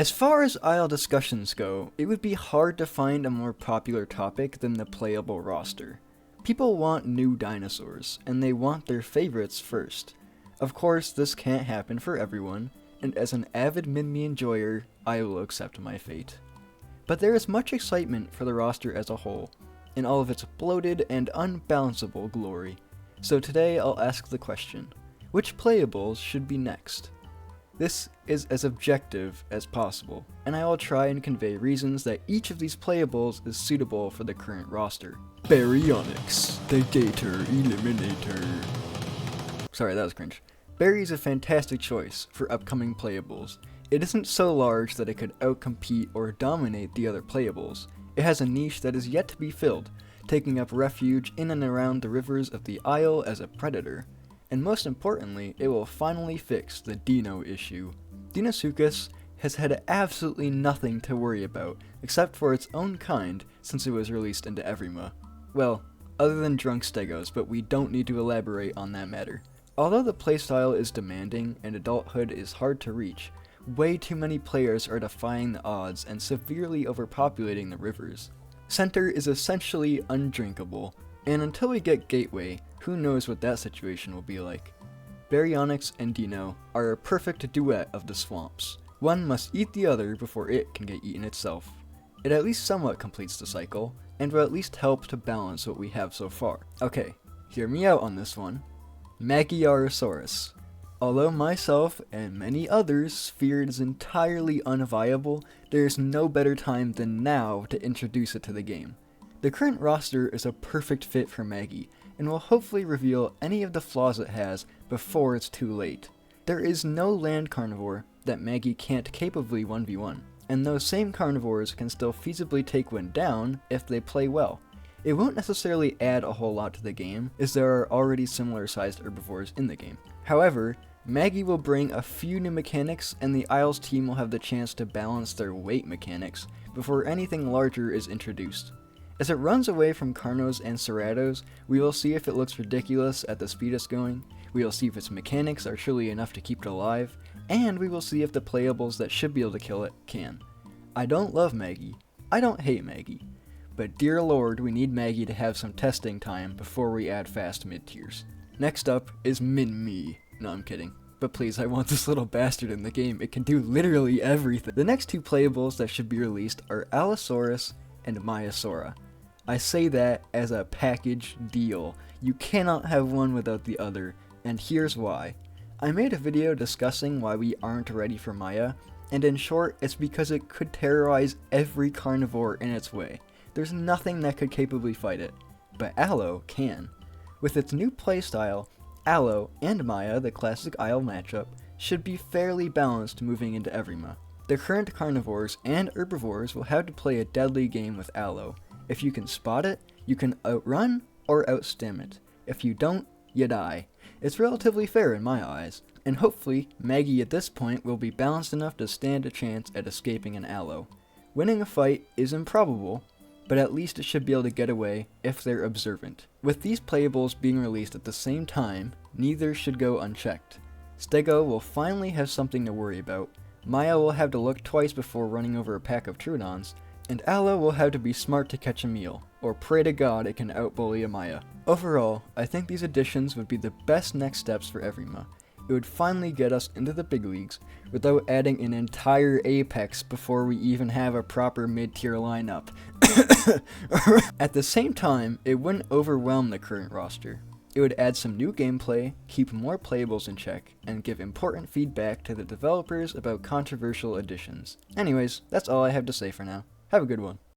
As far as aisle discussions go, it would be hard to find a more popular topic than the playable roster. People want new dinosaurs, and they want their favorites first. Of course, this can't happen for everyone, and as an avid Mini enjoyer, I will accept my fate. But there is much excitement for the roster as a whole, in all of its bloated and unbalanceable glory. So today I'll ask the question, which playables should be next? This is as objective as possible, and I will try and convey reasons that each of these playables is suitable for the current roster. Baryonyx, the Gator Eliminator. Sorry, that was cringe. Barry is a fantastic choice for upcoming playables. It isn't so large that it could outcompete or dominate the other playables. It has a niche that is yet to be filled, taking up refuge in and around the rivers of the Isle as a predator. And most importantly, it will finally fix the Dino issue. Deinosuchus has had absolutely nothing to worry about, except for its own kind since it was released into Everima. Well, other than drunk stegos, but we don't need to elaborate on that matter. Although the playstyle is demanding and adulthood is hard to reach, way too many players are defying the odds and severely overpopulating the rivers. Center is essentially undrinkable, and until we get Gateway, who knows what that situation will be like. Baryonyx and Dino are a perfect duet of the swamps. One must eat the other before it can get eaten itself. It at least somewhat completes the cycle, and will at least help to balance what we have so far. Okay, hear me out on this one. Magyarosaurus. Although myself and many others fear it is entirely unviable, there is no better time than now to introduce it to the game. The current roster is a perfect fit for Maggie, and will hopefully reveal any of the flaws it has before it's too late. There is no land carnivore that Maggie can't capably 1v1, and those same carnivores can still feasibly take one down if they play well. It won't necessarily add a whole lot to the game, as there are already similar sized herbivores in the game. However, Maggie will bring a few new mechanics, and the Isles team will have the chance to balance their weight mechanics before anything larger is introduced. As it runs away from Carnos and Ceratos, we will see if it looks ridiculous at the speed it's going, we will see if its mechanics are truly enough to keep it alive, and we will see if the playables that should be able to kill it can. I don't love Maggie, I don't hate Maggie, but dear lord we need Maggie to have some testing time before we add fast mid-tiers. Next up is Min-Me. No, I'm kidding. But please, I want this little bastard in the game, it can do literally everything. The next two playables that should be released are Allosaurus and Maiasaura. I say that as a package deal. You cannot have one without the other, and here's why. I made a video discussing why we aren't ready for Maya, and in short, it's because it could terrorize every carnivore in its way. There's nothing that could capably fight it, but Allo can. With its new playstyle, Allo and Maya, the classic Isle matchup, should be fairly balanced moving into Everima. The current carnivores and herbivores will have to play a deadly game with Allo. If you can spot it, you can outrun or outstem it. If you don't, you die. It's relatively fair in my eyes, and hopefully Maggie at this point will be balanced enough to stand a chance at escaping an Allo. Winning a fight is improbable, but at least it should be able to get away if they're observant. With these playables being released at the same time, neither should go unchecked. Stego will finally have something to worry about, Maya will have to look twice before running over a pack of Troodons, and Allo will have to be smart to catch a meal, or pray to God it can outbully a Maya. Overall, I think these additions would be the best next steps for Everima. It would finally get us into the big leagues, without adding an entire Apex before we even have a proper mid-tier lineup. At the same time, it wouldn't overwhelm the current roster. It would add some new gameplay, keep more playables in check, and give important feedback to the developers about controversial additions. Anyways, that's all I have to say for now. Have a good one.